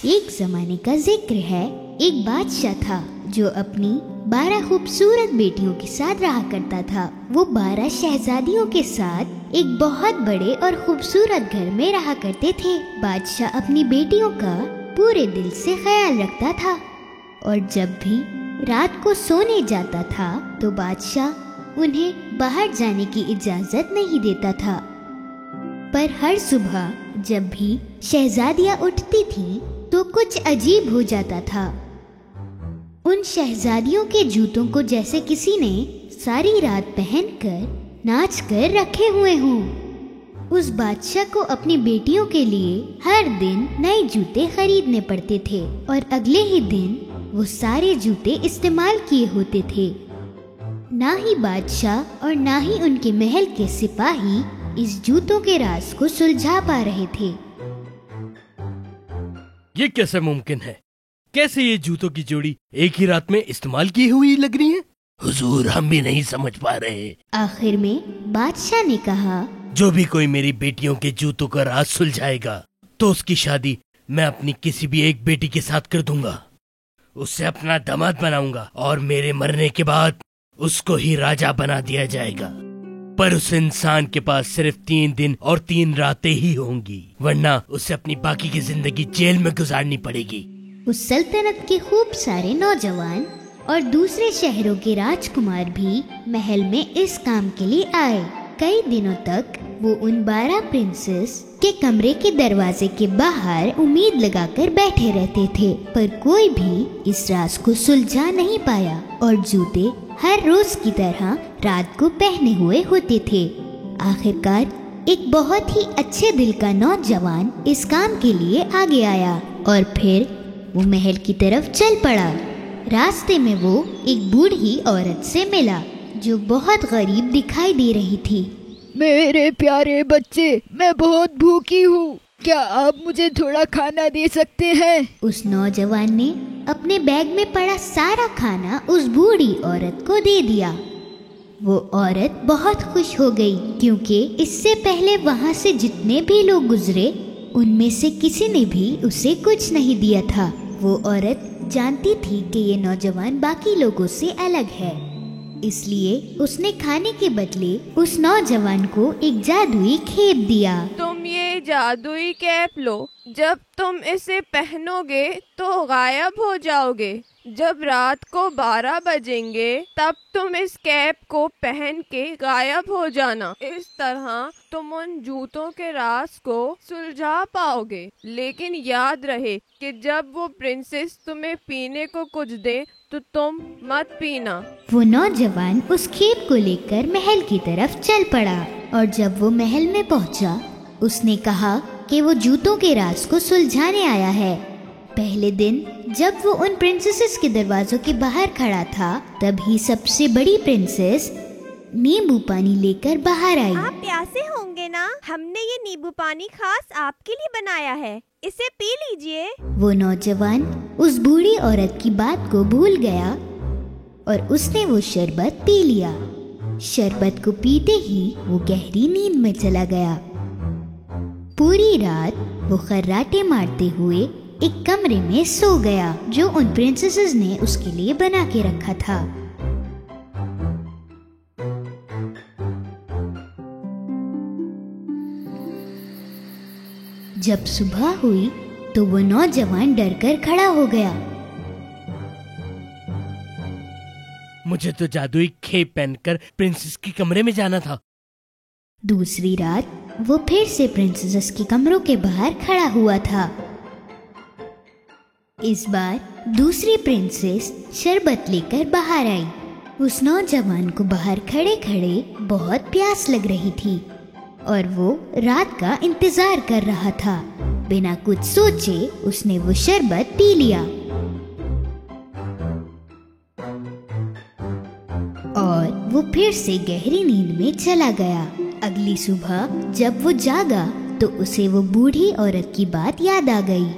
एक जमाने का जिक्र है। एक बादशाह था जो अपनी 12 खूबसूरत बेटियों के साथ रहा करता था। वो 12 शहजादियों के साथ एक बहुत बड़े और खूबसूरत घर में रहा करते थे। बादशाह अपनी बेटियों का पूरे दिल से ख्याल रखता था और जब भी रात को सोने जाता था तो बादशाह उन्हें बाहर जाने की इजाजत नहीं देता था। पर हर सुबह जब भी शहजादियाँ उठती थीं तो कुछ अजीब हो जाता था। उन शहजादियों के जूतों को जैसे किसी ने सारी रात पहनकर नाच कर रखे हुए हों। उस बादशाह को अपनी बेटियों के लिए हर दिन नए जूते खरीदने पड़ते थे और अगले ही दिन वो सारे जूते इस्तेमाल किए होते थे। ना ही बादशाह और ना ही उनके महल के सिपाही इस जूतों के राज को सुलझा पा रहे थे। ये कैसे मुमकिन है? कैसे ये जूतों की जोड़ी एक ही रात में इस्तेमाल की हुई लग रही है? हुजूर, हम भी नहीं समझ पा रहे। आखिर में बादशाह ने कहा, जो भी कोई मेरी बेटियों के जूतों का राज सुलझाएगा तो उसकी शादी मैं अपनी किसी भी एक बेटी के साथ कर दूंगा। उससे अपना दामाद बनाऊंगा और मेरे मरने के बाद उसको ही राजा बना दिया जाएगा। पर उस इंसान के पास सिर्फ 3 दिन और 3 रातें ही होंगी, वरना उसे अपनी बाकी की जिंदगी जेल में गुजारनी पड़ेगी। उस सल्तनत के खूब सारे नौजवान और दूसरे शहरों के राजकुमार भी महल में इस काम के लिए आए। कई दिनों तक वो उन 12 प्रिंसेस के कमरे के दरवाजे के बाहर उम्मीद लगाकर बैठे रहते थे, पर कोई भी इस राज को सुलझा नहीं पाया और जूते हर रोज की तरह रात को पहने हुए होते थे। आखिरकार एक बहुत ही अच्छे दिल का नौजवान इस काम के लिए आगे आया और फिर वो महल की तरफ चल पड़ा। रास्ते में वो एक बूढ़ी औरत से मिला जो बहुत गरीब दिखाई दे रही थी। मेरे प्यारे बच्चे, मैं बहुत भूखी हूँ, क्या आप मुझे थोड़ा खाना दे सकते हैं? उस नौजवान ने अपने बैग में पड़ा सारा खाना उस बूढ़ी औरत को दे दिया। वो औरत बहुत खुश हो गई क्योंकि इससे पहले वहाँ से जितने भी लोग गुजरे उनमें से किसी ने भी उसे कुछ नहीं दिया था। वो औरत जानती थी कि ये नौजवान बाकी लोगों से अलग है, इसलिए उसने खाने के बदले उस नौजवान को एक जादुई खेप दिया। तुम ये जादुई कैप लो, जब तुम इसे पहनोगे तो गायब हो जाओगे। जब रात को 12 बजेंगे तब तुम इस कैप को पहन के गायब हो जाना। इस तरह तुम उन जूतों के राज को सुलझा पाओगे। लेकिन याद रहे कि जब वो प्रिंसेस तुम्हें पीने को कुछ दे तो तुम मत पीना। वो नौजवान उस खेप को लेकर महल की तरफ चल पड़ा और जब वो महल में पहुंचा उसने कहा कि वो जूतों के राज को सुलझाने आया है। पहले दिन जब वो उन प्रिंसेसेस के दरवाजों के बाहर खड़ा था तभी सबसे बड़ी प्रिंसेस नींबू पानी लेकर बाहर आई। आप प्यासे होंगे ना? हमने ये नींबू पानी खास आपके लिए बनाया है, इसे पी लीजिए। वो नौजवान उस बूढ़ी औरत की बात को भूल गया और उसने वो शरबत पी लिया। शरबत को पीते ही वो गहरी नींद में चला गया। पूरी रात वो खर्राटे मारते हुए एक कमरे में सो गया जो उन प्रिंसेसेस ने उसके लिए बना के रखा था। जब सुबह हुई तो वो नौजवान डरकर खड़ा हो गया। मुझे तो जादुई खेप पहनकर प्रिंसेस के कमरे में जाना था। दूसरी रात वो फिर से प्रिंसेस के कमरों के बाहर खड़ा हुआ था। इस बार दूसरी प्रिंसेस शरबत लेकर बाहर आई। उस नौजवान को बाहर खड़े खड़े बहुत प्यास लग रही थी और वो रात का इंतजार कर रहा था। बिना कुछ सोचे उसने वो शरबत पी लिया और वो फिर से गहरी नींद में चला गया। अगली सुबह जब वो जागा तो उसे वो बूढ़ी औरत की बात याद आ गई।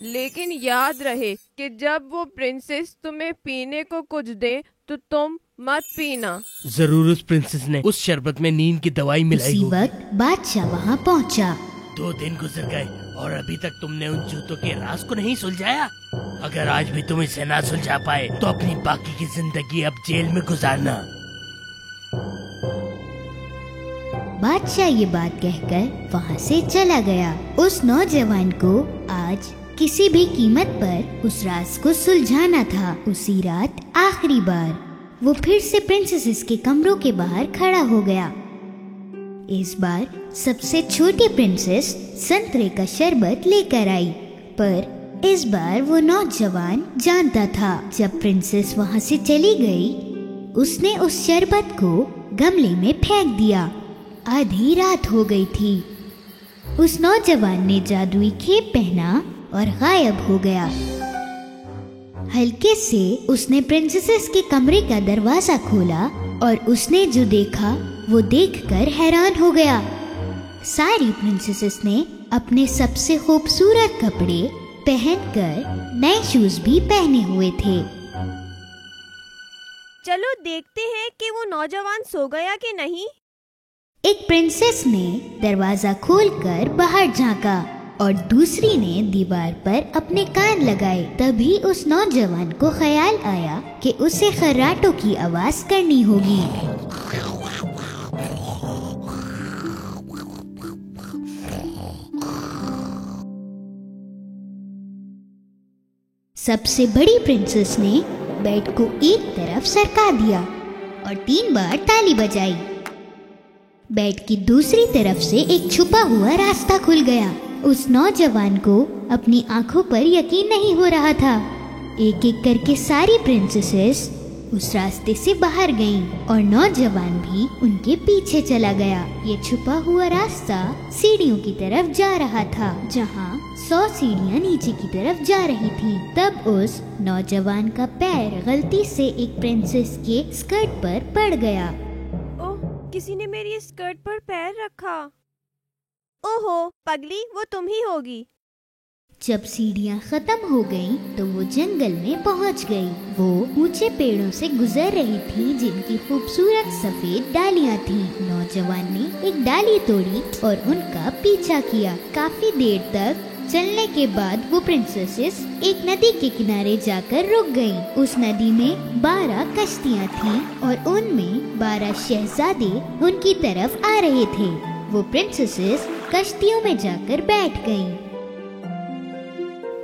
लेकिन याद रहे कि जब वो प्रिंसेस तुम्हें पीने को कुछ दे तो तुम मत पीना। जरूर उस प्रिंसेस ने उस शरबत में नींद की दवाई मिलाई उसी होगी। वक्त बादशाह वहाँ पहुँचा 2 दिन गुजर गए और अभी तक तुमने उन जूतों के राज को नहीं सुलझाया। अगर आज भी तुम इसे ना सुलझा पाए तो अपनी बाकी की जिंदगी अब जेल में गुजारना। बादशाह ये बात कहकर वहाँ से चला गया। उस नौजवान को आज किसी भी कीमत पर उस राज को सुलझाना था। उसी रात आखिरी बार वो फिर से प्रिंसेसेस के कमरों के बाहर खड़ा हो गया। इस बार सबसे छोटी प्रिंसेस संतरे का शरबत लेकर आई, पर इस बार वो नौजवान जानता था जब प्रिंसेस वहाँ से चली गई, उसने उस शरबत को गमले में फेंक दिया। आधी रात हो गई थी। उस नौजवान ने जादुई खेप पहना और गायब हो गया। हल्के से उसने प्रिंसेसेस के कमरे का दरवाजा खोला और उसने जो देखा वो देखकर हैरान हो गया। सारी प्रिंसेसेस ने अपने सबसे खूबसूरत कपड़े पहनकर नए शूज भी पहने हुए थे। चलो देखते हैं कि वो नौजवान सो गया कि नहीं। एक प्रिंसेस ने दरवाजा खोलकर बाहर झांका और दूसरी ने दीवार पर अपने कान लगाए। तभी उस नौजवान को ख्याल आया कि उसे खर्राटों की आवाज करनी होगी। सबसे बड़ी प्रिंसेस ने बेड को एक तरफ सरका दिया और 3 बार ताली बजाई। बेड की दूसरी तरफ से एक छुपा हुआ रास्ता खुल गया। उस नौजवान को अपनी आंखों पर यकीन नहीं हो रहा था। एक एक करके सारी प्रिंसेसेस उस रास्ते से बाहर गईं और नौजवान भी उनके पीछे चला गया। ये छुपा हुआ रास्ता सीढ़ियों की तरफ जा रहा था, जहाँ 100 सीढ़ियाँ नीचे की तरफ जा रही थी। तब उस नौजवान का पैर गलती से एक प्रिंसेस के स्कर्ट पर पड़ गया। ओह, किसी ने मेरी स्कर्ट पर पैर रखा। ओहो पगली, वो तुम ही होगी। जब सीढ़ियाँ खत्म हो गईं, तो वो जंगल में पहुँच गई। वो ऊंचे पेड़ों से गुजर रही थी जिनकी खूबसूरत सफेद डालियाँ थीं। नौजवान ने एक डाली तोड़ी और उनका पीछा किया। काफी देर तक चलने के बाद वो प्रिंसेसेस एक नदी के किनारे जाकर रुक गईं। उस नदी में 12 कश्तियाँ थीं और उनमें 12 शहजादे उनकी तरफ आ रहे थे। वो प्रिंसेसेस कश्तियों में जाकर बैठ गईं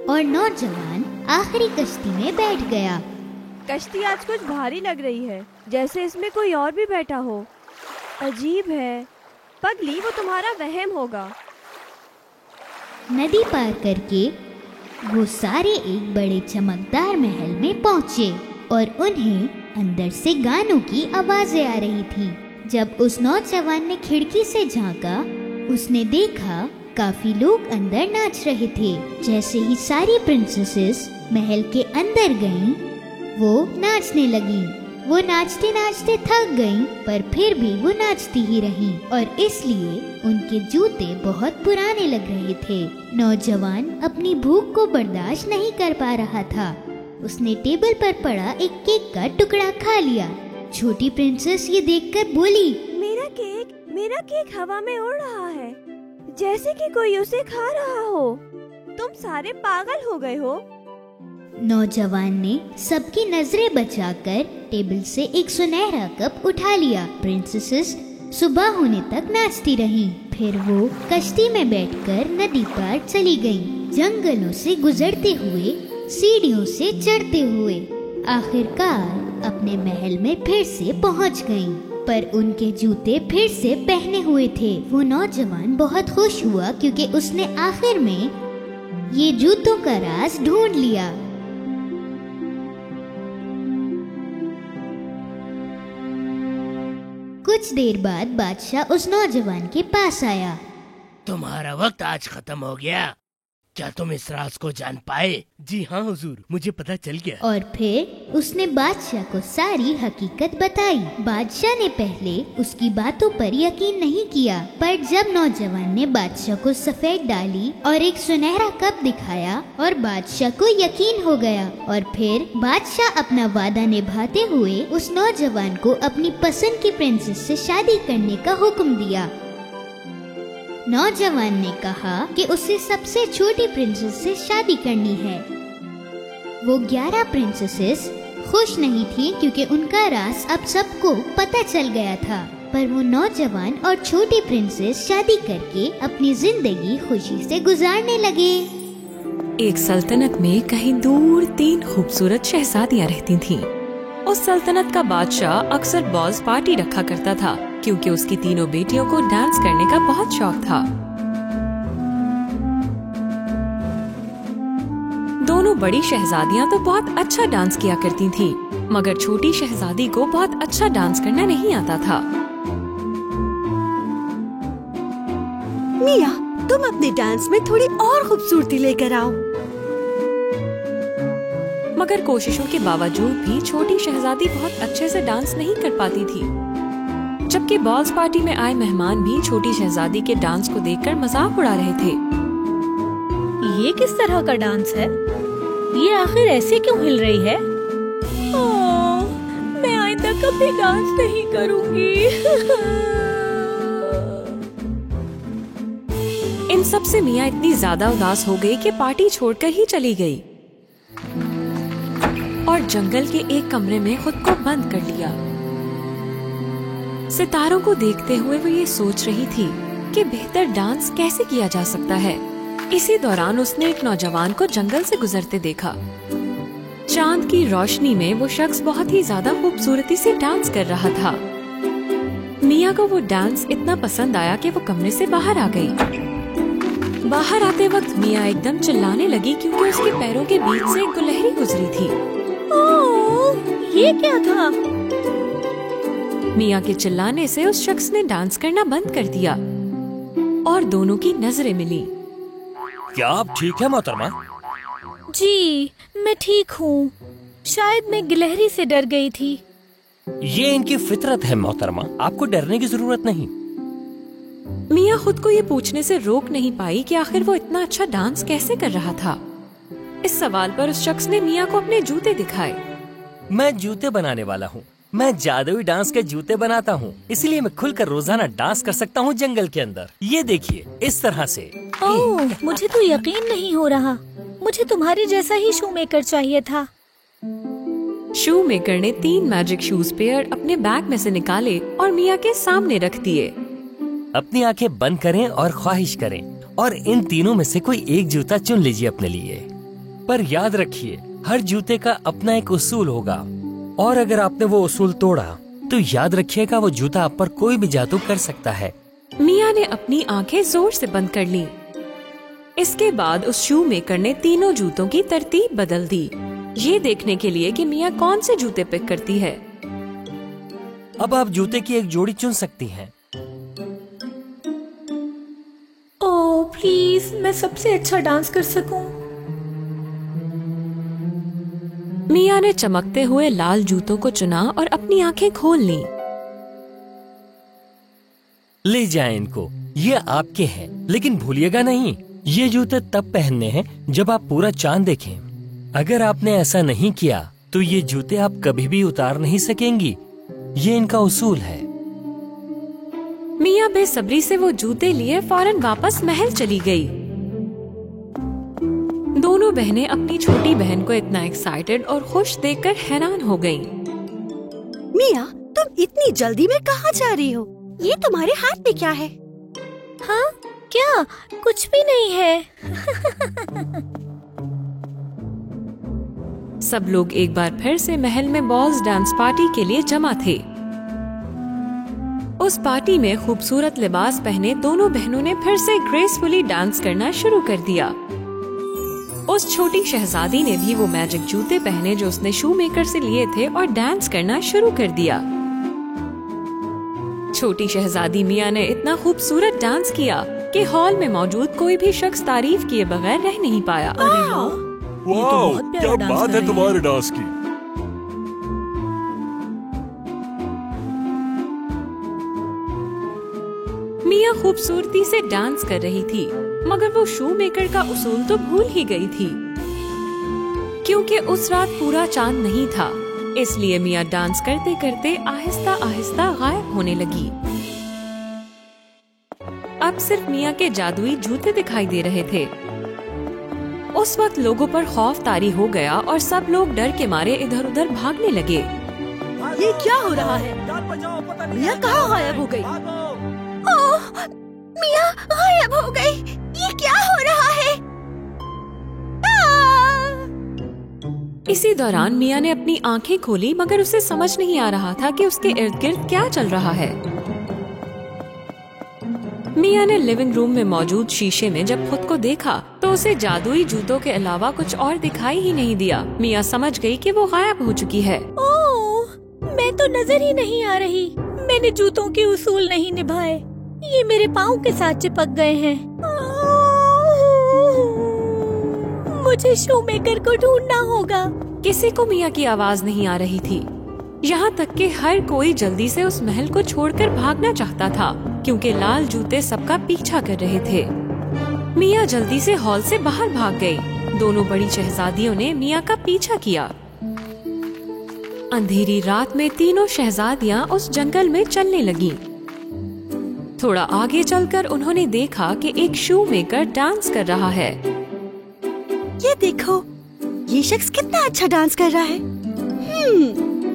और नौजवान आखिरी कश्ती में बैठ गया। कश्ती आज कुछ भारी लग रही है, जैसे इसमें कोई और भी बैठा हो। अजीब है। पगली, वो तुम्हारा वहम होगा। नदी पार करके वो सारे एक बड़े चमकदार महल में पहुँचे और उन्हें अंदर से गानों की आवाजें आ रही थी। जब उस नौजवान ने खिड़की से झांका, उसने देखा काफी लोग अंदर नाच रहे थे। जैसे ही सारी प्रिंसेसेस महल के अंदर गईं, वो नाचने लगीं। वो नाचते नाचते थक गईं, पर फिर भी वो नाचती ही रहीं और इसलिए उनके जूते बहुत पुराने लग रहे थे। नौजवान अपनी भूख को बर्दाश्त नहीं कर पा रहा था। उसने टेबल पर पड़ा एक केक का टुकड़ा खा लिया। छोटी प्रिंसेस ये देखकर बोली, मेरा केक हवा में उड़ रहा है, जैसे कि कोई उसे खा रहा हो। तुम सारे पागल हो गए हो। नौजवान ने सबकी नजरें बचाकर टेबल से एक सुनहरा कप उठा लिया। प्रिंसेसेस सुबह होने तक नाचती रहीं। फिर वो कश्ती में बैठकर नदी पार चली गईं, जंगलों से गुजरते हुए, सीढ़ियों से चढ़ते हुए, आखिरकार अपने महल में फिर से पहुंच गईं। पर उनके जूते फिर से पहने हुए थे। वो नौजवान बहुत खुश हुआ क्योंकि उसने आखिर में ये जूतों का राज ढूंढ लिया। कुछ देर बाद बादशाह उस नौजवान के पास आया। तुम्हारा वक्त आज खत्म हो गया। क्या तुम इस राज को जान पाए? जी हाँ हुजूर, मुझे पता चल गया। और फिर उसने बादशाह को सारी हकीकत बताई। बादशाह ने पहले उसकी बातों पर यकीन नहीं किया, पर जब नौजवान ने बादशाह को सफेद डाली और एक सुनहरा कप दिखाया और बादशाह को यकीन हो गया। और फिर बादशाह अपना वादा निभाते हुए उस नौजवान को अपनी पसंद की प्रिंसेस से शादी करने का हुक्म दिया। नौजवान ने कहा कि उसे सबसे छोटी प्रिंसेस से शादी करनी है। वो 11 प्रिंसेसेस खुश नहीं थी क्योंकि उनका राज अब सबको पता चल गया था, पर वो नौजवान और छोटी प्रिंसेस शादी करके अपनी जिंदगी खुशी से गुजारने लगे। एक सल्तनत में कहीं दूर 3 खूबसूरत शहजादियां रहती थीं। उस सल्तनत का बादशाह अक्सर बॉल्स पार्टी रखा करता था क्योंकि उसकी तीनों बेटियों को डांस करने का बहुत शौक था। दोनों बड़ी शहजादियां तो बहुत अच्छा डांस किया करती थीं, मगर छोटी शहजादी को बहुत अच्छा डांस करना नहीं आता था। मिया, तुम अपने डांस में थोड़ी और खूबसूरती लेकर आओ। मगर कोशिशों के बावजूद भी छोटी शहजादी बहुत अच्छे से डांस नहीं कर पाती थी। जबकि बॉल्स पार्टी में आए मेहमान भी छोटी शहजादी के डांस को देखकर मजाक उड़ा रहे थे। ये किस तरह का डांस है? ये आखिर ऐसे क्यों हिल रही है? ओह, मैं आइंदा कभी डांस नहीं करूंगी। इन सब से मियाँ इतनी ज्यादा उदास हो गई कि पार्टी छोड़कर ही चली गई और जंगल के एक कमरे में खुद को बंद कर लिया। सितारों को देखते हुए वो ये सोच रही थी कि बेहतर डांस कैसे किया जा सकता है। इसी दौरान उसने एक नौजवान को जंगल से गुजरते देखा। चांद की रोशनी में वो शख्स बहुत ही ज्यादा खूबसूरती से डांस कर रहा था। मिया को वो डांस इतना पसंद आया कि वो कमरे से बाहर आ गई। बाहर आते वक्त मिया एकदम चिल्लाने लगी क्योंकि उसके पैरों के बीच से एक गुलहरी गुजरी थी। ओह, ये क्या था? मिया के चिल्लाने से उस शख्स ने डांस करना बंद कर दिया और दोनों की नजरें मिली। क्या आप ठीक है मोहतरमा? जी, मैं ठीक हूँ। शायद मैं गिलहरी से डर गई थी। ये इनकी फितरत है मोहतरमा, आपको डरने की जरूरत नहीं। मिया खुद को ये पूछने से रोक नहीं पाई कि आखिर वो इतना अच्छा डांस कैसे कर रहा था। इस सवाल पर उस शख्स ने मिया को अपने जूते दिखाए। मैं जूते बनाने वाला हूँ। मैं जादुई डांस के जूते बनाता हूँ, इसलिए मैं खुलकर रोजाना डांस कर सकता हूँ जंगल के अंदर। ये देखिए, इस तरह से। ओह, मुझे तो यकीन नहीं हो रहा। मुझे तुम्हारे जैसा ही शू मेकर चाहिए था। शू मेकर ने 3 मैजिक शूज पेयर अपने बैग में से निकाले और मिया के सामने रख दिए। अपनी आंखें बंद करें और ख्वाहिश करें और इन तीनों में से कोई एक जूता चुन लीजिए अपने लिए। पर याद रखिए, हर जूते का अपना एक उसूल होगा और अगर आपने वो उसूल तोड़ा तो याद रखिएगा वो जूता आप पर कोई भी जादू कर सकता है। मिया ने अपनी आंखें जोर से बंद कर ली। इसके बाद उस शू मेकर ने तीनों जूतों की तरतीब बदल दी, ये देखने के लिए कि मिया कौन से जूते पिक करती है। अब आप जूते की एक जोड़ी चुन सकती हैं। ओह प्लीज, मैं सबसे अच्छा डांस कर सकूं। मिया ने चमकते हुए लाल जूतों को चुना और अपनी आंखें खोल ली। ले जाएं इनको, ये आपके हैं, लेकिन भूलिएगा नहीं, ये जूते तब पहनने हैं जब आप पूरा चांद देखें। अगर आपने ऐसा नहीं किया तो ये जूते आप कभी भी उतार नहीं सकेंगी। ये इनका उसूल है। मिया बेसब्री से वो जूते लिए फौरन वापस महल चली गई। दोनों बहनें अपनी छोटी बहन को इतना एक्साइटेड और खुश देखकर हैरान हो गईं। मिया, तुम इतनी जल्दी में कहाँ जा रही हो? ये तुम्हारे हाथ में क्या है? हाँ, क्या? कुछ भी नहीं है। सब लोग एक बार फिर से महल में बॉल्स डांस पार्टी के लिए जमा थे। उस पार्टी में खूबसूरत लिबास पहने दोनों बहनों ने फिर से ग्रेसफुली डांस करना शुरू कर दिया। उस छोटी शहजादी ने भी वो मैजिक जूते पहने जो उसने शू मेकर से लिए थे और डांस करना शुरू कर दिया। छोटी शहजादी मिया ने इतना खूबसूरत डांस किया कि हॉल में मौजूद कोई भी शख्स तारीफ किए बगैर रह नहीं पाया। वाह, क्या बात है तुम्हारे डांस की। मिया खूबसूरती से डांस कर रही थी, मगर वो शू मेकर का उसूल तो भूल ही गई थी। क्योंकि उस रात पूरा चांद नहीं था, इसलिए मिया डांस करते करते आहिस्ता आहिस्ता गायब होने लगी। अब अब सिर्फ मिया के जादुई जूते दिखाई दे रहे थे। उस वक्त लोगों पर खौफ तारी हो गया और सब लोग डर के मारे इधर उधर भागने लगे। ये क्या हो रहा है? मिया कहाँ गायब हो गई? ओह, मिया गायब हो गई। ये क्या हो रहा है? इसी दौरान मिया ने अपनी आंखें खोली, मगर उसे समझ नहीं आ रहा था कि उसके इर्द गिर्द क्या चल रहा है। मिया ने लिविंग रूम में मौजूद शीशे में जब खुद को देखा तो उसे जादुई जूतों के अलावा कुछ और दिखाई ही नहीं दिया। मिया समझ गई कि वो गायब हो चुकी है। ओह, मैं तो नजर ही नहीं आ रही। मैंने जूतों के उसूल नहीं निभाए। ये मेरे पाँव के साथ चिपक गए हैं। मुझे शूमेकर को ढूंढना होगा। किसी को मिया की आवाज नहीं आ रही थी। यहाँ तक कि हर कोई जल्दी से उस महल को छोड़कर भागना चाहता था, क्योंकि लाल जूते सबका पीछा कर रहे थे। मिया जल्दी से हॉल से बाहर भाग गई। दोनों बड़ी शहजादियों ने मिया का पीछा किया। अंधेरी रात में तीनों शहजादियाँ उस जंगल में चलने लगीं। थोड़ा आगे चलकर उन्होंने देखा कि एक शू मेकर डांस कर रहा है। ये देखो, ये शख्स कितना अच्छा डांस कर रहा है।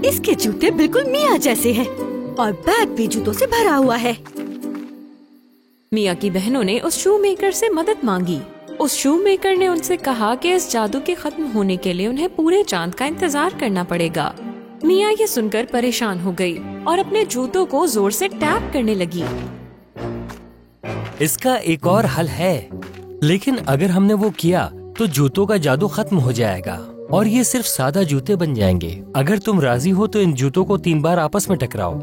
इसके जूते बिल्कुल मिया जैसे हैं और बैग भी जूतों से भरा हुआ है। मिया की बहनों ने उस शू मेकर से मदद मांगी। उस शू मेकर ने उनसे कहा कि इस जादू के खत्म होने के लिए उन्हें पूरे चांद का इंतजार करना पड़ेगा। मिया ये सुनकर परेशान हो गई और अपने जूतों को जोर से टैप करने लगी। इसका एक और हल है, लेकिन अगर हमने वो किया तो जूतों का जादू खत्म हो जाएगा और ये सिर्फ सादा जूते बन जाएंगे। अगर तुम राजी हो तो इन जूतों को 3 बार आपस में टकराओ।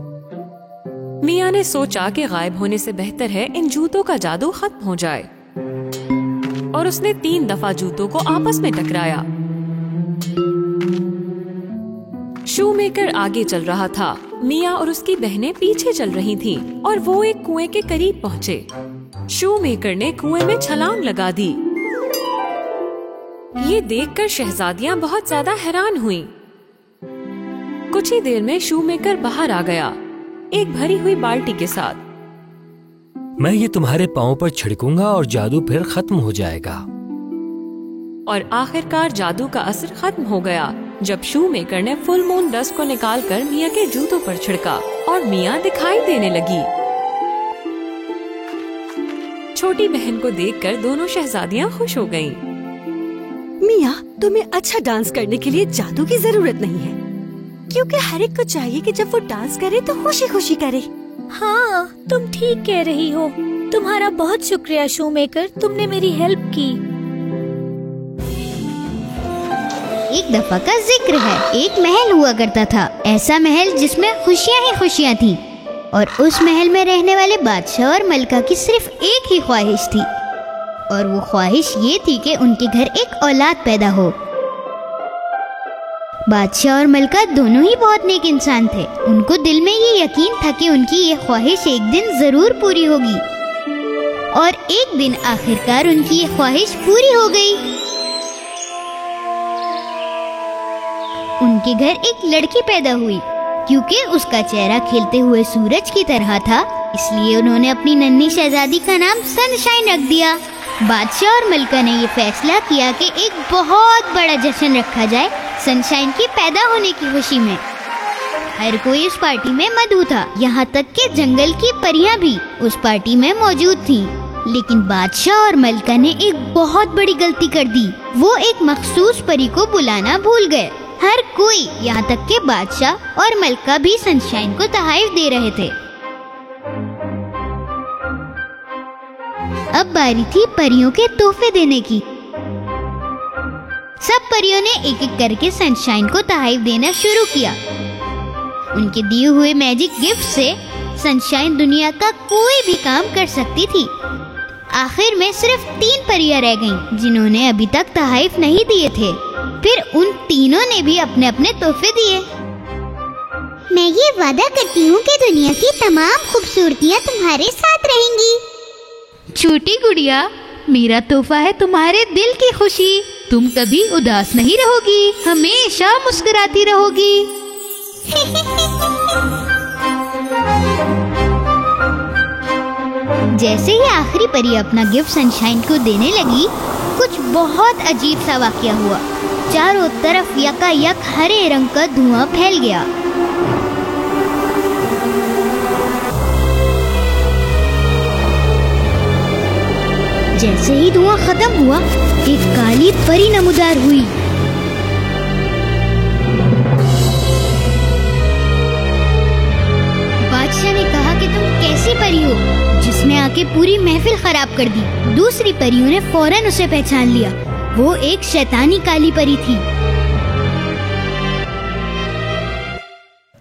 मिया ने सोचा कि गायब होने से बेहतर है इन जूतों का जादू खत्म हो जाए, और उसने 3 दफा जूतों को आपस में टकराया। शू मेकर आगे चल रहा था। मिया और उसकी बहनें पीछे चल रही थीं, और वो एक कुएं के करीब पहुँचे। शू मेकर ने कुएं में छलांग लगा दी। ये देखकर शहजादियां बहुत ज्यादा हैरान हुईं। कुछ ही देर में शू मेकर बाहर आ गया, एक भरी हुई बाल्टी के साथ। मैं ये तुम्हारे पाँव पर छिड़कूंगा और जादू फिर खत्म हो जाएगा। और आखिरकार जादू का असर खत्म हो गया जब शू मेकर ने फुल मून डस्ट को निकालकर मिया के जूतों पर छिड़का और मिया दिखाई देने लगी। छोटी बहन को देखकर दोनों शहजादियां खुश हो गईं। मिया, तुम्हें अच्छा डांस करने के लिए जादू की जरूरत नहीं है, क्योंकि हर एक को चाहिए कि जब वो डांस करे तो खुशी खुशी करे। हाँ, तुम ठीक कह रही हो। तुम्हारा बहुत शुक्रिया शू मेकर, तुमने मेरी हेल्प की। एक दफा का जिक्र है, एक महल हुआ करता था। ऐसा महल जिसमें खुशियाँ ही खुशियाँ थीं, और उस महल में रहने वाले बादशाह और मलका की सिर्फ एक ही ख्वाहिश थी, और वो ख्वाहिश ये थी कि उनके घर एक औलाद पैदा हो। बादशाह और मलका दोनों ही बहुत नेक इंसान थे। उनको दिल में ये यकीन था कि उनकी ये ख्वाहिश एक दिन जरूर पूरी होगी, और एक दिन आखिरकार उनकी ये ख्वाहिश पूरी हो गई। उनके घर एक लड़की पैदा हुई। क्योंकि उसका चेहरा खिलते हुए सूरज की तरह था, इसलिए उन्होंने अपनी नन्ही शहजादी का नाम सनशाइन रख दिया। बादशाह और मलका ने ये फैसला किया कि एक बहुत बड़ा जश्न रखा जाए सनशाइन की पैदा होने की खुशी में। हर कोई उस पार्टी में मधु था, यहाँ तक कि जंगल की परियां भी उस पार्टी में मौजूद थीं। लेकिन बादशाह और मलका ने एक बहुत बड़ी गलती कर दी। वो एक मखसूस परी को बुलाना भूल गए। हर कोई, यहाँ तक कि बादशाह और मलका भी सनशाइन को तोहफे दे रहे थे। अब बारी थी परियों के तोहफे देने की। सब परियों ने एक एक करके सनशाइन को तोहफे देना शुरू किया। उनके दिए हुए मैजिक गिफ्ट से सनशाइन दुनिया का कोई भी काम कर सकती थी। आखिर में सिर्फ 3 परियां रह गईं, जिन्होंने अभी तक तोहफे नहीं दिए थे। फिर उन तीनों ने भी अपने अपने तोहफे दिए। मैं ये वादा करती हूँ कि दुनिया की तमाम खूबसूरतियाँ तुम्हारे साथ रहेंगी। छोटी गुड़िया, मेरा तोहफा है तुम्हारे दिल की खुशी। तुम कभी उदास नहीं रहोगी, हमेशा मुस्कुराती रहोगी। जैसे ही आखिरी परी अपना गिफ्ट सनशाइन को देने लगी, कुछ बहुत अजीब सा वाकया हुआ। चारों तरफ यकायक हरे रंग का धुआं फैल गया। जैसे ही धुआं खत्म हुआ, एक काली परी नमूदार हुई। बादशाह ने कहा कि तुम कैसी परी हो जिसने आके पूरी महफिल खराब कर दी। दूसरी परियों ने फौरन उसे पहचान लिया। वो एक शैतानी काली परी थी।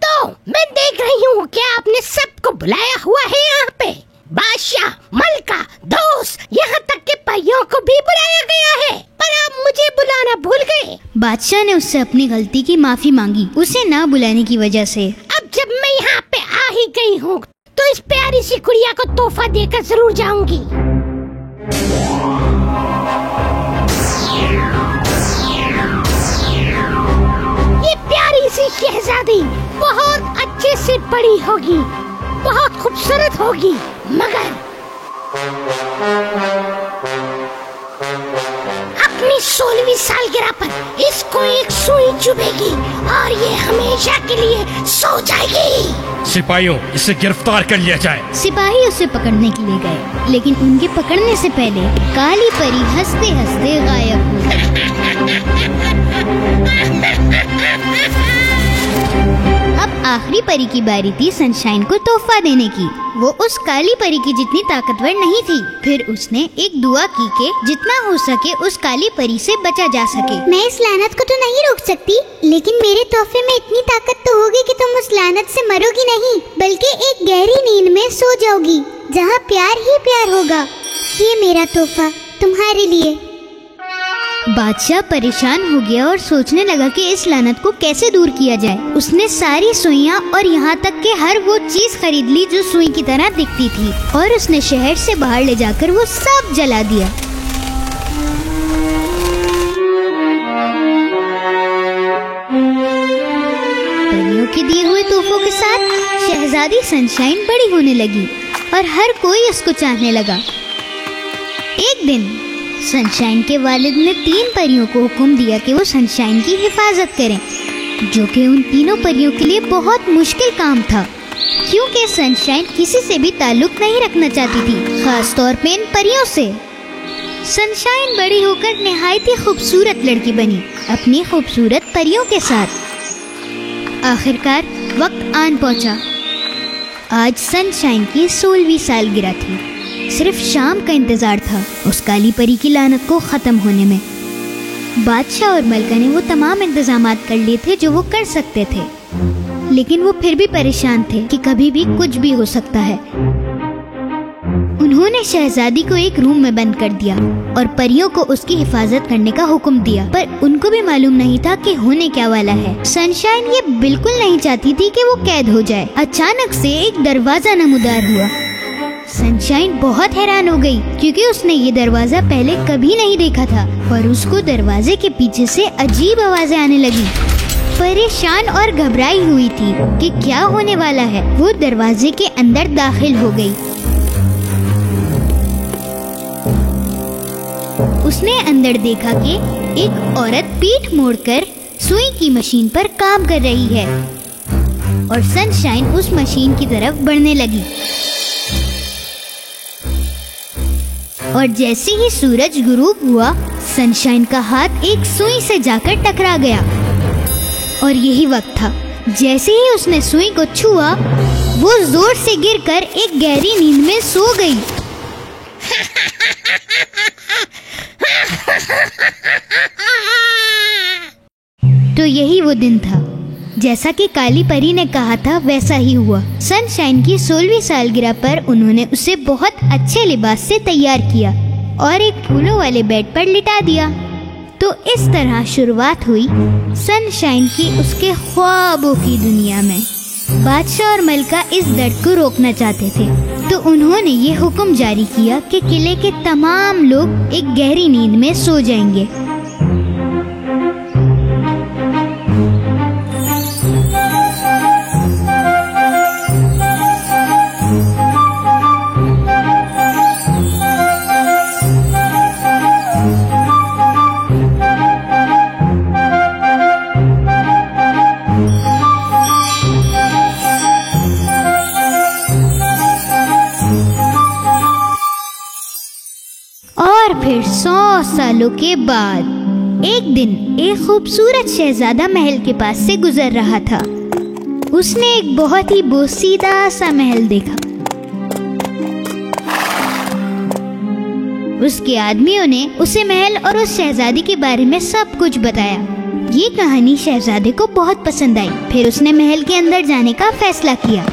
तो मैं देख रही हूँ कि आपने सबको बुलाया हुआ है यहाँ पे। बादशाह, मलका, दोस्त, यहाँ तक के परियों को भी बुलाया गया है, पर आप मुझे बुलाना भूल गए। बादशाह ने उससे अपनी गलती की माफी मांगी, उसे ना बुलाने की वजह से। अब जब मैं यहाँ पे आ ही गई हूँ तो इस प्यारी सी गुड़िया को तोहफा देकर जरूर जाऊंगी। ये प्यारी सी शहजादी बहुत अच्छे से बड़ी होगी, बहुत खूबसूरत होगी, मगर अपनी 16वीं सालगिरह पर इसको एक सुई चुभेगी और ये हमेशा के लिए सो जाएगी। सिपाहियों, इसे गिरफ्तार कर लिया जाए। सिपाही उसे पकड़ने के लिए गए, लेकिन उनके पकड़ने से पहले काली परी हंसते हंसते गायब हो गई। अब आखिरी परी की बारी थी सनशाइन को तोहफा देने की। वो उस काली परी की जितनी ताकतवर नहीं थी। फिर उसने एक दुआ की कि जितना हो सके उस काली परी से बचा जा सके। मैं इस लानत को तो नहीं रोक सकती, लेकिन मेरे तोहफे में इतनी ताकत तो होगी कि तुम उस लानत से मरोगी नहीं, बल्कि एक गहरी नींद में सो जाओगी, जहाँ प्यार ही प्यार होगा। ये मेरा तोहफा तुम्हारे लिए। बादशाह परेशान हो गया और सोचने लगा कि इस लानत को कैसे दूर किया जाए। उसने सारी सुइयां और यहाँ तक कि हर वो चीज खरीद ली जो सुई की तरह दिखती थी, और उसने शहर से बाहर ले जाकर वो सब जला दिया। परियों के दिए हुए तोहफों के साथ शहजादी सनशाइन बड़ी होने लगी और हर कोई उसको चाहने लगा। एक दिन सनशाइन के वालिद ने 3 परियों को हुक्म दिया कि वो सनशाइन की हिफाजत करें, जो कि उन तीनों परियों के लिए बहुत मुश्किल काम था, क्योंकि सनशाइन किसी से भी ताल्लुक नहीं रखना चाहती थी, खास तौर पे इन परियों से। सनशाइन बड़ी होकर निहायत ही खूबसूरत लड़की बनी, अपनी खूबसूरत परियों के साथ। आखिरकार वक्त आन पहुंचा। आज सनशाइन की 16वीं सालगिरह थी। सिर्फ शाम का इंतजार था उस काली परी की लानत को खत्म होने में। बादशाह और मलका ने वो तमाम इंतजामात कर लिए थे जो वो कर सकते थे, लेकिन वो फिर भी परेशान थे कि कभी भी कुछ भी हो सकता है। उन्होंने शहजादी को एक रूम में बंद कर दिया और परियों को उसकी हिफाजत करने का हुक्म दिया, पर उनको भी मालूम नहीं था कि होने क्या वाला है। सनशाइन ये बिल्कुल नहीं चाहती थी कि वो कैद हो जाए। अचानक से एक दरवाजा नमूदार हुआ। सनशाइन बहुत हैरान हो गई, क्योंकि उसने ये दरवाजा पहले कभी नहीं देखा था, और उसको दरवाजे के पीछे से अजीब आवाजें आने लगी। परेशान और घबराई हुई थी कि क्या होने वाला है, वो दरवाजे के अंदर दाखिल हो गई। उसने अंदर देखा कि एक औरत पीठ मोड़कर सुई की मशीन पर काम कर रही है, और सनशाइन उस मशीन की तरफ बढ़ने लगी। और जैसे ही सूरज गुरूब हुआ, सनशाइन का हाथ एक सुई से जाकर टकरा गया, और यही वक्त था। जैसे ही उसने सुई को छुआ, वो जोर से गिरकर एक गहरी नींद में सो गई। तो यही वो दिन था, जैसा कि काली परी ने कहा था वैसा ही हुआ। सनशाइन की 16वीं सालगिरह पर उन्होंने उसे बहुत अच्छे लिबास से तैयार किया और एक फूलों वाले बेड पर लिटा दिया। तो इस तरह शुरुआत हुई सनशाइन की उसके ख्वाबों की दुनिया में। बादशाह और मलका इस दर्द को रोकना चाहते थे, तो उन्होंने ये हुक्म जारी किया कि किले के तमाम लोग एक गहरी नींद में सो जाएंगे। 100 सालों के बाद एक दिन एक खूबसूरत शहजादा महल के पास से गुजर रहा था। उसने एक बहुत ही बोसीदा सा महल देखा। उसके आदमियों ने उसे महल और उस शहजादी के बारे में सब कुछ बताया। ये कहानी शहजादे को बहुत पसंद आई। फिर उसने महल के अंदर जाने का फैसला किया।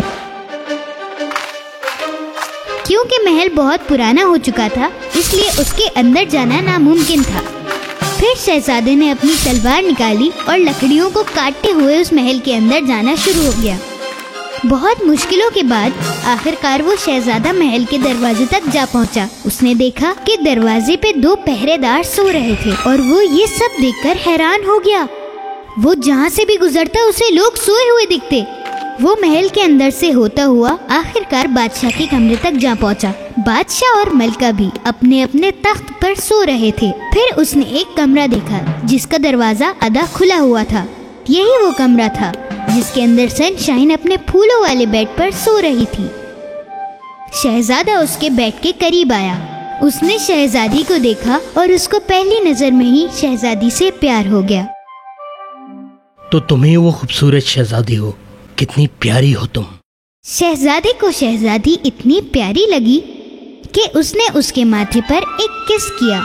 क्योंकि महल बहुत पुराना हो चुका था, इसलिए उसके अंदर जाना नामुमकिन था। फिर शहजादे ने अपनी तलवार निकाली और लकड़ियों को काटते हुए उस महल के अंदर जाना शुरू हो गया। बहुत मुश्किलों के बाद आखिरकार वो शहजादा महल के दरवाजे तक जा पहुंचा। उसने देखा कि दरवाजे पे 2 पहरेदार सो रहे थे और वो ये सब देखकर हैरान हो गया। वो जहाँ से भी गुजरता उसे लोग सोए हुए दिखते। वो महल के अंदर से होता हुआ आखिरकार बादशाह के कमरे तक जा पहुंचा। बादशाह और मलका भी अपने अपने तख्त पर सो रहे थे। फिर उसने एक कमरा देखा जिसका दरवाजा आधा खुला हुआ था। यही वो कमरा था जिसके अंदर सनशाइन अपने फूलों वाले बेड पर सो रही थी। शहजादा उसके बेड के करीब आया। उसने शहजादी को देखा और उसको पहली नजर में ही शहजादी से प्यार हो गया। तो तुम्हें वो खूबसूरत शहजादी हो, कितनी प्यारी हो तुम। शहजादे को शहजादी इतनी प्यारी लगी कि उसने उसके माथे पर एक किस किया।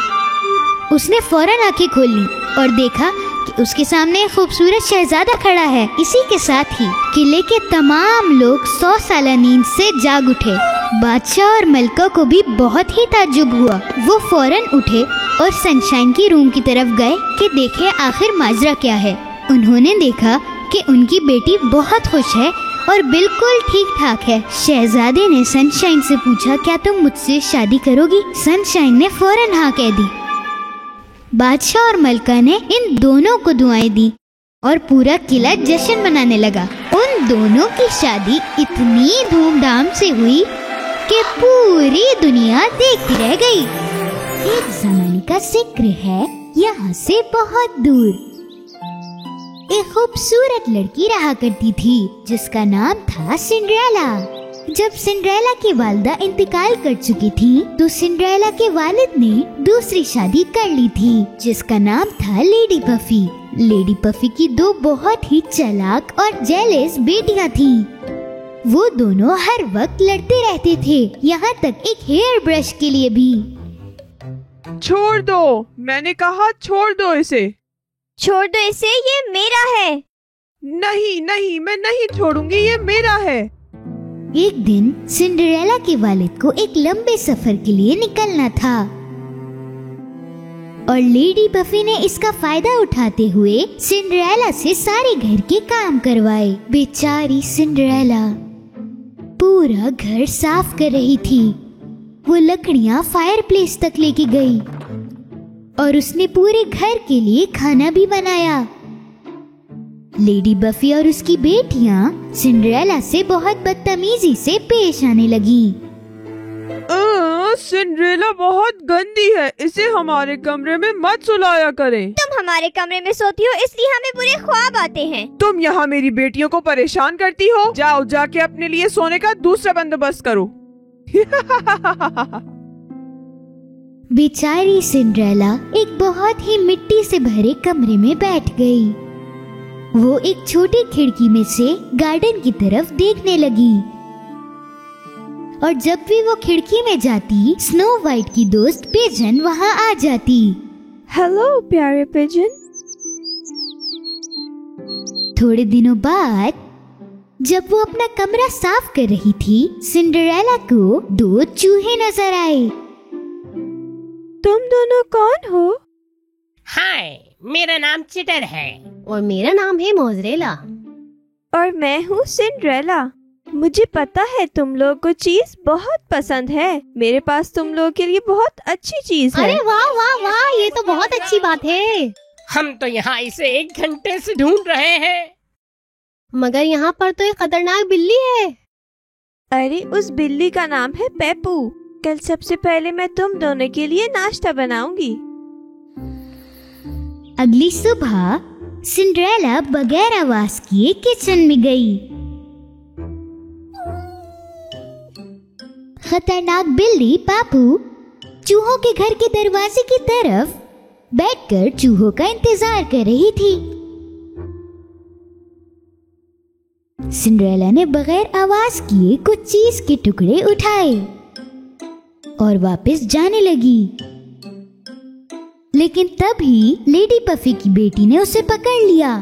उसने फौरन आंखें खोल ली और देखा कि उसके सामने एक खूबसूरत शहजादा खड़ा है। इसी के साथ ही किले के तमाम लोग 100 साला नींद से जाग उठे। बादशाह और मलका को भी बहुत ही ताज्जुब हुआ। वो फौरन उठे और सनशाइन की रूम की तरफ गए कि देखे आखिर माजरा क्या है। उन्होंने देखा कि उनकी बेटी बहुत खुश है और बिल्कुल ठीक ठाक है। शहजादे ने सनशाइन से पूछा, क्या तुम मुझसे शादी करोगी? सनशाइन ने फौरन हाँ कह दी। बादशाह और मलका ने इन दोनों को दुआएं दी और पूरा किला जश्न मनाने लगा। उन दोनों की शादी इतनी धूमधाम से हुई कि पूरी दुनिया देखती रह गई। एक जमाने का जिक्र है यहाँ से बहुत दूर। एक खूबसूरत लड़की रहा करती थी जिसका नाम था सिंड्रेला। जब सिंड्रेला की वालिदा इंतकाल कर चुकी थी तो सिंड्रेला के वालिद ने दूसरी शादी कर ली थी जिसका नाम था लेडी पफी। लेडी पफी की 2 बहुत ही चालाक और जेलस बेटियां थीं। वो दोनों हर वक्त लड़ते रहते थे, यहाँ तक एक हेयर ब्रश के लिए भी। छोड़ दो, मैंने कहा छोड़ दो इसे। छोड़ दो इसे, ये मेरा है। नहीं नहीं, मैं नहीं छोड़ूंगी, ये मेरा है। एक दिन सिंड्रेला के वालिद को एक लंबे सफर के लिए निकलना था और लेडी बफी ने इसका फायदा उठाते हुए सिंड्रेला से सारे घर के काम करवाए। बेचारी सिंड्रेला पूरा घर साफ कर रही थी। वो लकड़ियाँ फायरप्लेस तक लेके गई और उसने पूरे घर के लिए खाना भी बनाया। लेडी बफी और उसकी बेटियां सिंड्रेला से बहुत बदतमीजी से पेश आने लगी। सिंड्रेला बहुत गंदी है, इसे हमारे कमरे में मत सुलाया करें। तुम हमारे कमरे में सोती हो इसलिए हमें बुरे ख्वाब आते हैं। तुम यहाँ मेरी बेटियों को परेशान करती हो। जाओ जाके अपने लिए सोने का दूसरा बंदोबस्त करो। बेचारी सिंड्रेला एक बहुत ही मिट्टी से भरे कमरे में बैठ गई। वो एक छोटी खिड़की में से गार्डन की तरफ देखने लगी और जब भी वो खिड़की में जाती स्नो वाइट की दोस्त पिजन वहाँ आ जाती। हेलो प्यारे पिजन। थोड़े दिनों बाद जब वो अपना कमरा साफ कर रही थी सिंड्रेला को 2 चूहे नजर आए। तुम दोनों कौन हो? हाय, मेरा नाम चिटर है। और मेरा नाम है मोजरेला। और मैं हूँ सिंड्रेला। मुझे पता है तुम लोग को चीज बहुत पसंद है। मेरे पास तुम लोगों के लिए बहुत अच्छी चीज है। अरे वाह वाह वाह, ये तो बहुत अच्छी बात है। हम तो यहाँ इसे 1 घंटे से ढूंढ रहे हैं। मगर यहाँ पर तो एक खतरनाक बिल्ली है। अरे उस बिल्ली का नाम है पेपू। कल सबसे पहले मैं तुम दोनों के लिए नाश्ता बनाऊंगी। अगली सुबह सिंड्रेला बगैर आवाज किए किचन में गई। खतरनाक बिल्ली पापू चूहों के घर के दरवाजे की तरफ बैठकर चूहों का इंतजार कर रही थी। सिंड्रेला ने बगैर आवाज किए कुछ चीज के टुकड़े उठाए और वापस जाने लगी। लेकिन तभी लेडी पफी की बेटी ने उसे पकड़ लिया।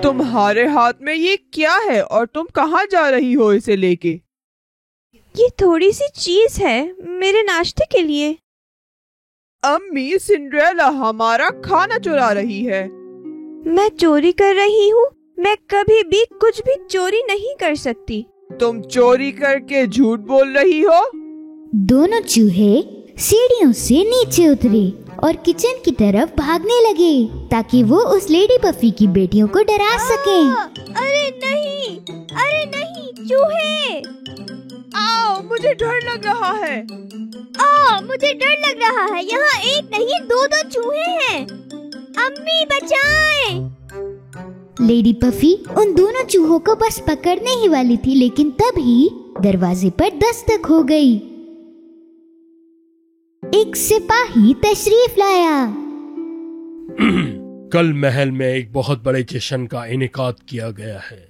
तुम्हारे हाथ में ये क्या है और तुम कहाँ जा रही हो इसे लेके? ये थोड़ी सी चीज है मेरे नाश्ते के लिए। अम्मी, सिंड्रेला हमारा खाना चुरा रही है। मैं चोरी कर रही हूँ? मैं कभी भी कुछ भी चोरी नहीं कर सकती। तुम चोरी करके झूठ बोल रही हो। दोनों चूहे सीढ़ियों से नीचे उतरे और किचन की तरफ भागने लगे ताकि वो उस लेडी पफी की बेटियों को डरा सकें। अरे नहीं चूहे! आओ, मुझे डर लग रहा है। मुझे डर लग रहा है। यहाँ एक नहीं दो चूहे हैं। अम्मी बचाएं! लेडी पफी उन दोनों चूहों को बस पकड़ने ही वाली थी, लेकिन तभी दरवाजे पर दस्तक हो गई। एक सिपाही तशरीफ लाया। कल महल में एक बहुत बड़े जश्न का इनेकाद किया गया है।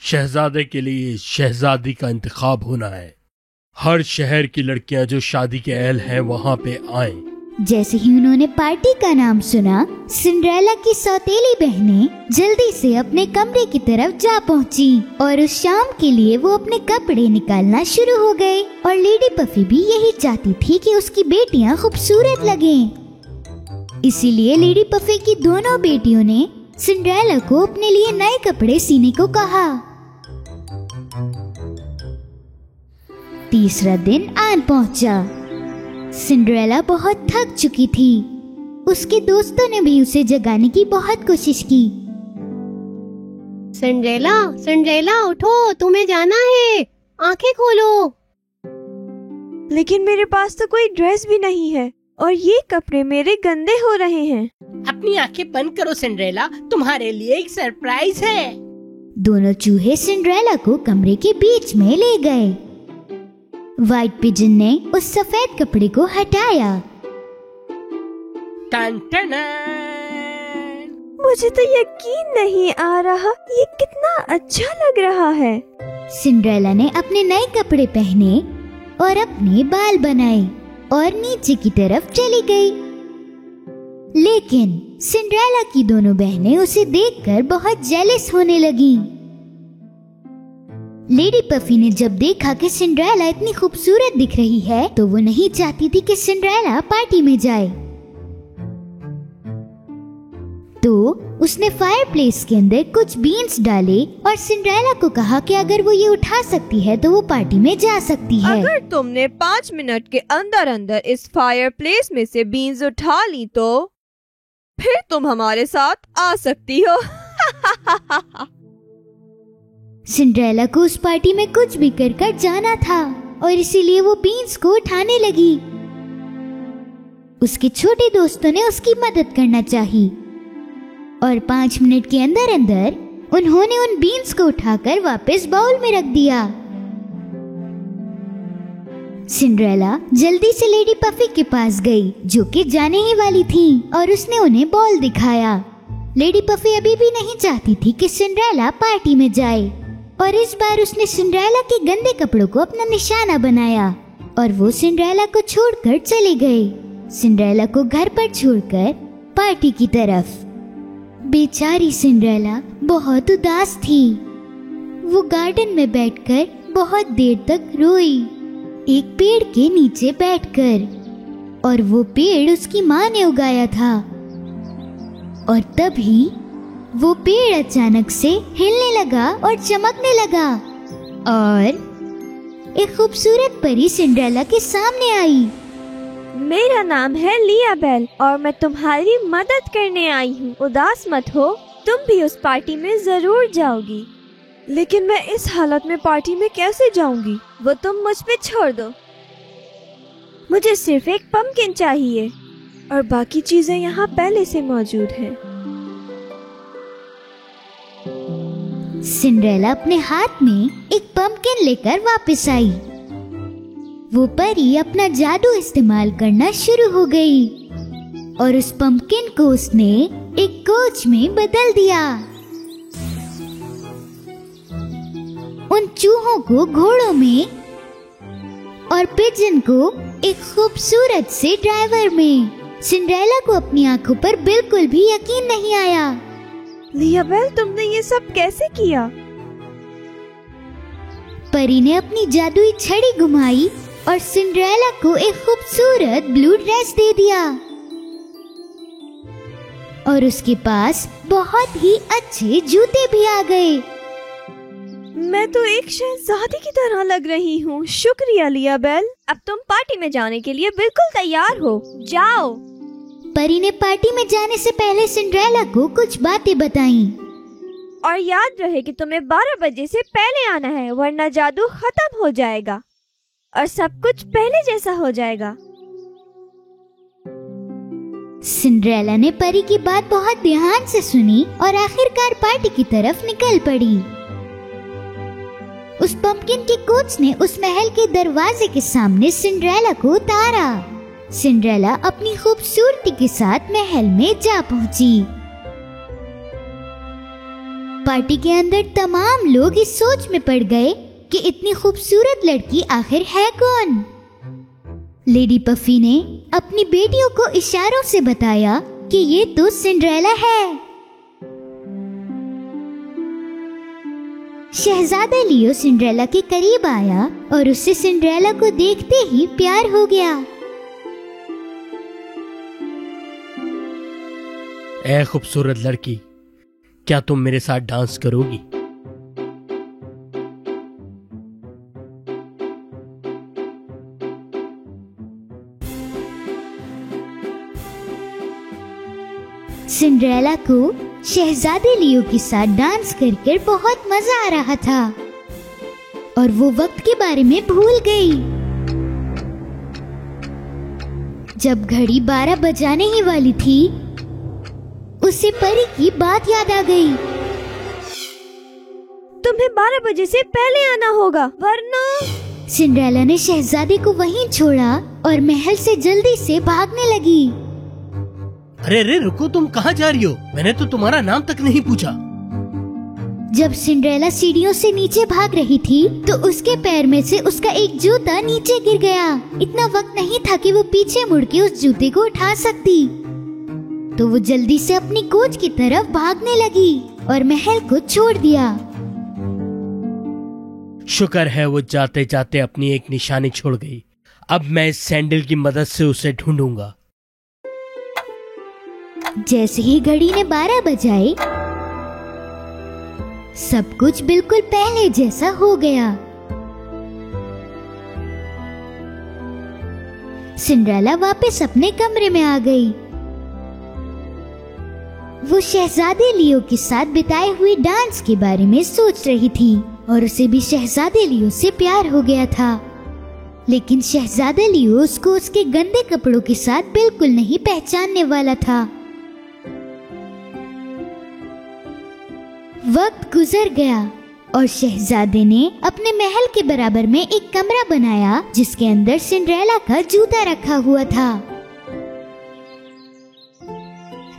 शहजादे के लिए शहजादी का इंतखाब होना है। हर शहर की लड़कियां जो शादी के अहल हैं वहां पे आएं। जैसे ही उन्होंने पार्टी का नाम सुना, सिंड्रेला की सौतेली बहनें जल्दी से अपने कमरे की तरफ जा पहुंची और उस शाम के लिए वो अपने कपड़े निकालना शुरू हो गए। और लेडी पफी भी यही चाहती थी कि उसकी बेटियां खूबसूरत लगें। इसीलिए लेडी पफी की दोनों बेटियों ने सिंड्रेला को अपने लिए नए कपड़े सीने को कहा। तीसरा दिन आन पहुंचा। सिंड्रेला बहुत थक चुकी थी। उसके दोस्तों ने भी उसे जगाने की बहुत कोशिश की। सिंड्रेला उठो, तुम्हें जाना है, आंखें खोलो। लेकिन मेरे पास तो कोई ड्रेस भी नहीं है और ये कपड़े मेरे गंदे हो रहे हैं। अपनी आंखें बंद करो सिंड्रेला, तुम्हारे लिए एक सरप्राइज है। दोनों चूहे सिंड्रेला को कमरे के बीच में ले गए। व्हाइट पिजन ने उस सफेद कपड़े को हटाया। टन टन। मुझे तो यकीन नहीं आ रहा, ये कितना अच्छा लग रहा है। सिंड्रेला ने अपने नए कपड़े पहने और अपने बाल बनाए और नीचे की तरफ चली गई। लेकिन सिंड्रेला की दोनों बहनें उसे देखकर बहुत जेलस होने लगीं। लेडी पफी ने जब देखा कि सिंड्रेला इतनी खूबसूरत दिख रही है तो वो नहीं चाहती थी कि सिंड्रेला पार्टी में जाए। तो उसने फायरप्लेस के अंदर कुछ बीन्स डाले और सिंड्रेला को कहा कि अगर वो ये उठा सकती है तो वो पार्टी में जा सकती है। अगर तुमने 5 मिनट के अंदर अंदर इस फायरप्लेस में से बीन्स उठा ली तो फिर तुम हमारे साथ आ सकती हो। सिंड्रेला को उस पार्टी में कुछ भी कर जाना था और इसीलिए वो बीन्स को उठाने लगी। उसके छोटे दोस्तों ने उसकी मदद करना चाही और 5 मिनट के अंदर अंदर उन्होंने उन बीन्स को उठाकर वापस बाउल में रख दिया। सिंड्रेला जल्दी से लेडी पफी के पास गई जो कि जाने ही वाली थी और उसने उन्हें बॉल दिखाया। लेडी पफी अभी भी नहीं चाहती थी कि सिंड्रेला पार्टी में जाए और इस बार उसने सिंड्रेला के गंदे कपड़ों को अपना निशाना बनाया और वो सिंड्रेला को छोड़कर चले गए। सिंड्रेला को घर पर छोड़कर पार्टी की तरफ। बेचारी सिंड्रेला बहुत उदास थी। वो गार्डन में बैठकर बहुत देर तक रोई, एक पेड़ के नीचे बैठकर, और वो पेड़ उसकी माँ ने उगाया था। और तभी वो पेड़ अचानक से हिलने लगा और चमकने लगा और एक खूबसूरत परी सिंड्रेला के सामने आई। मेरा नाम है लियाबेल और मैं तुम्हारी मदद करने आई हूँ। उदास मत हो, तुम भी उस पार्टी में जरूर जाओगी। लेकिन मैं इस हालत में पार्टी में कैसे जाऊंगी? वो तुम मुझ पे छोड़ दो। मुझे सिर्फ एक पम्पकिन चाहिए और बाकी चीजें यहाँ पहले से मौजूद हैं। सिंड्रेला अपने हाथ में एक पम्पकिन लेकर वापस आई। वो परी अपना जादू इस्तेमाल करना शुरू हो गई और उस पंपकिन को उसने एक कोच में बदल दिया। उन चूहों को घोड़ों में और पिजन को एक खूबसूरत से ड्राइवर में। सिंड्रेला को अपनी आंखों पर बिल्कुल भी यकीन नहीं आया। लियाबेल, तुमने ये सब कैसे किया? परी ने अपनी जादुई छड़ी घुमाई और सिंड्रेला को एक खूबसूरत ब्लू ड्रेस दे दिया और उसके पास बहुत ही अच्छे जूते भी आ गए। मैं तो एक शहजादी की तरह लग रही हूँ। शुक्रिया लियाबेल। अब तुम पार्टी में जाने के लिए बिल्कुल तैयार हो। जाओ। परी ने पार्टी में जाने से पहले सिंड्रेला को कुछ बातें बताईं। और याद रहे कि तुम्हें 12 बजे से पहले आना है, वरना जादू खत्म हो जाएगा और सब कुछ पहले जैसा हो जाएगा। सिंड्रेला ने परी की बात बहुत ध्यान से सुनी और आखिरकार पार्टी की तरफ निकल पड़ी। उस पंपकिन के कोच ने उस महल के दरवाजे के सामने सिंड्रेला को उतारा। सिंड्रेला अपनी खूबसूरती के साथ महल में जा पहुंची। पार्टी के अंदर तमाम लोग इस सोच में पड़ गए कि इतनी खूबसूरत लड़की आखिर है कौन। लेडी पफी ने अपनी बेटियों को इशारों से बताया कि ये तो सिंड्रेला है। शहजादा लियो सिंड्रेला के करीब आया और उससे सिंड्रेला को देखते ही प्यार हो गया। ऐ खूबसूरत लड़की, क्या तुम मेरे साथ डांस करोगी? सिंड्रेला को शहजादे लियो के साथ डांस कर बहुत मजा आ रहा था और वो वक्त के बारे में भूल गई। जब घड़ी 12 बजाने ही वाली थी, उसे परी की बात याद आ गई। तुम्हें 12 बजे से पहले आना होगा, वरना। सिंड्रेला ने शहजादे को वहीं छोड़ा और महल से जल्दी से भागने लगी। अरे अरे रुको, तुम कहाँ जा रही हो? मैंने तो तुम्हारा नाम तक नहीं पूछा। जब सिंड्रेला सीढ़ियों से नीचे भाग रही थी तो उसके पैर में से उसका एक जूता नीचे गिर गया। इतना वक्त नहीं था कि वो पीछे मुड़ के उस जूते को उठा सकती, तो वो जल्दी से अपनी कोच की तरफ भागने लगी और महल को छोड़ दिया। शुक्र है वो जाते जाते अपनी एक निशानी छोड़ गई। अब मैं इस सैंडल की मदद से उसे ढूंढूंगा। जैसे ही घड़ी ने 12 बजाए, सब कुछ बिल्कुल पहले जैसा हो गया। सिंड्रेला वापस अपने कमरे में आ गई। वो शहजादे लियो के साथ बिताए हुए डांस के बारे में सोच रही थी और उसे भी शहजादे लियो से प्यार हो गया था। लेकिन शहजादा लियो उसको उसके गंदे कपड़ों के साथ बिल्कुल नहीं पहचानने वाला था। वक्त गुजर गया और शहजादे ने अपने महल के बराबर में एक कमरा बनाया जिसके अंदर सिंड्रेला का जूता रखा हुआ था।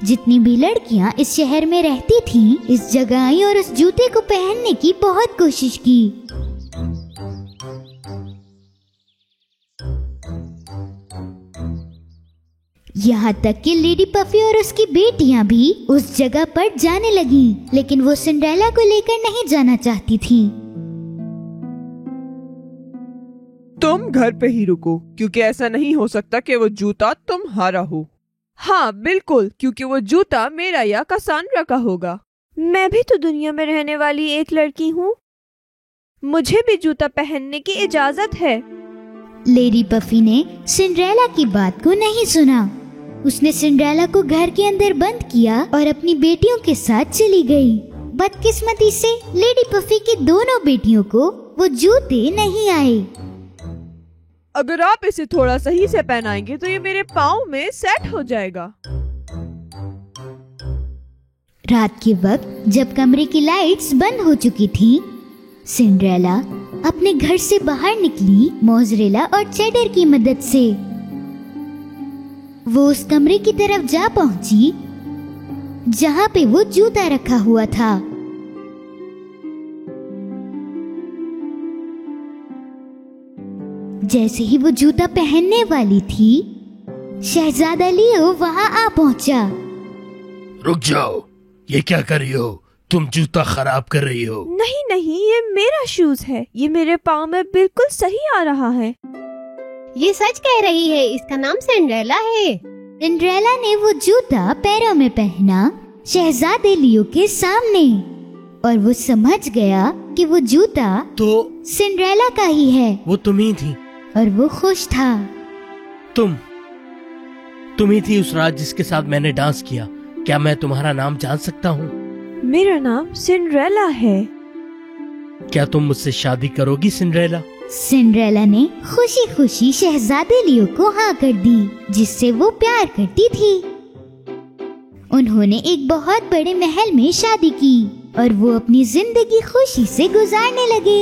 जितनी भी लड़कियां इस शहर में रहती थीं, इस जगह आई और उस जूते को पहनने की बहुत कोशिश की। यहाँ तक कि लेडी पफी और उसकी बेटियां भी उस जगह पर जाने लगीं, लेकिन वो सिंड्रेला को लेकर नहीं जाना चाहती थी। तुम घर पे ही रुको, क्योंकि ऐसा नहीं हो सकता कि वो जूता तुम्हारा हो। हाँ बिल्कुल, क्योंकि वो जूता मेरा या कसांड्रा का होगा। मैं भी तो दुनिया में रहने वाली एक लड़की हूँ, मुझे भी जूता पहनने की इजाजत है। लेडी पफी ने सिंड्रेला की बात को नहीं सुना। उसने सिंड्रेला को घर के अंदर बंद किया और अपनी बेटियों के साथ चली गई। बदकिस्मती से लेडी पफी की दोनों बेटियों को वो जूते नहीं आए। अगर आप इसे थोड़ा सही से पहनाएंगे तो ये मेरे पाँव में सेट हो जाएगा। रात के वक्त जब कमरे की लाइट्स बंद हो चुकी थी, सिंड्रेला अपने घर से बाहर निकली मोज़रेला और चेडर की मदद से। वो उस कमरे की तरफ जा पहुंची जहाँ पे वो जूता रखा हुआ था। जैसे ही वो जूता पहनने वाली थी, शहजादा लियो वहाँ आ पहुंचा। रुक जाओ, ये क्या कर रही हो? तुम जूता खराब कर रही हो। नहीं नहीं, ये मेरा शूज है। ये मेरे पाँव में बिल्कुल सही आ रहा है। ये सच कह रही है, इसका नाम सिंड्रेला है। सिंड्रेला ने वो जूता पैरों में पहना शहजादे लियो के सामने, और वो समझ गया कि वो जूता तो सिंड्रेला का ही है। वो तुम ही थी, और वो खुश था। तुम ही थी उस रात जिसके साथ मैंने डांस किया। क्या मैं तुम्हारा नाम जान सकता हूँ? मेरा नाम सिंड्रेला है। क्या तुम मुझसे शादी करोगी सिंड्रेला? सिंड्रेला ने खुशी खुशी शहजादे लियो को हाँ कर दी, जिससे वो प्यार करती थी। उन्होंने एक बहुत बड़े महल में शादी की और वो अपनी जिंदगी खुशी से गुजारने लगे।